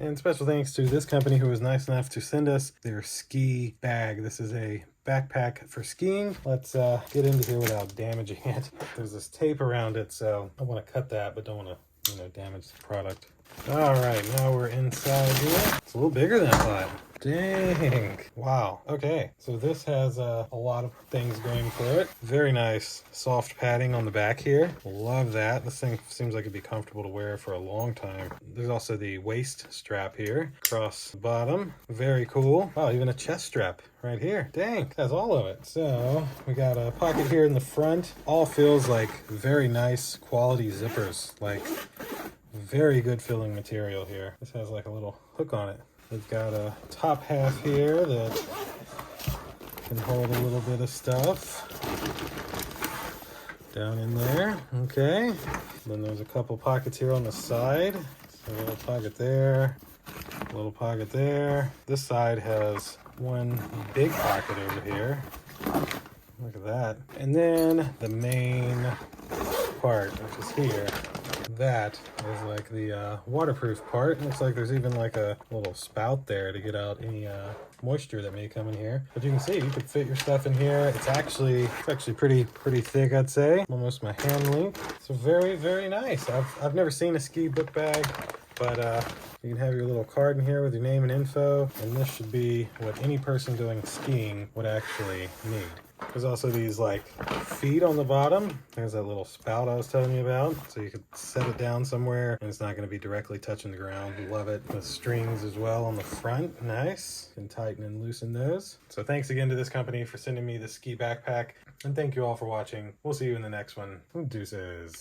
And special thanks to this company who was nice enough to send us their ski bag. This is a backpack for skiing. Let's get into here without damaging it. There's this tape around it, so I want to cut that, but don't want to, damage the product. All right, now we're inside here. It's a little bigger than I thought. Dang. Wow. Okay, so this has a lot of things going for it. Very nice soft padding on the back here. Love that. This thing seems like it'd be comfortable to wear for a long time. There's also the waist strap here across the bottom. Very cool. Wow, even a chest strap right here. Dang, that's all of it. So we got a pocket here in the front. All feels like very nice quality zippers. Like very good filling material here. This has like a little hook on it. We've got a top half here that can hold a little bit of stuff down in there. Okay. Then there's a couple pockets here on the side. So a little pocket there, a little pocket there. This side has one big pocket over here. Look at that. And then the main part, which is here. That is like the waterproof part. Looks like there's even like a little spout there to get out any moisture that may come in here. But you can see you could fit your stuff in here. It's actually pretty thick, I'd say. Almost my hand length. So very, very nice. I've never seen a ski book bag, but you can have your little card in here with your name and info, and this should be what any person doing skiing would actually need. There's also these like feet on the bottom. There's that little spout I was telling you about. So you could set it down somewhere and it's not going to be directly touching the ground. Love it. The strings as well on the front. Nice. You can tighten and loosen those. So thanks again to this company for sending me the ski backpack. And thank you all for watching. We'll see you in the next one. Deuces.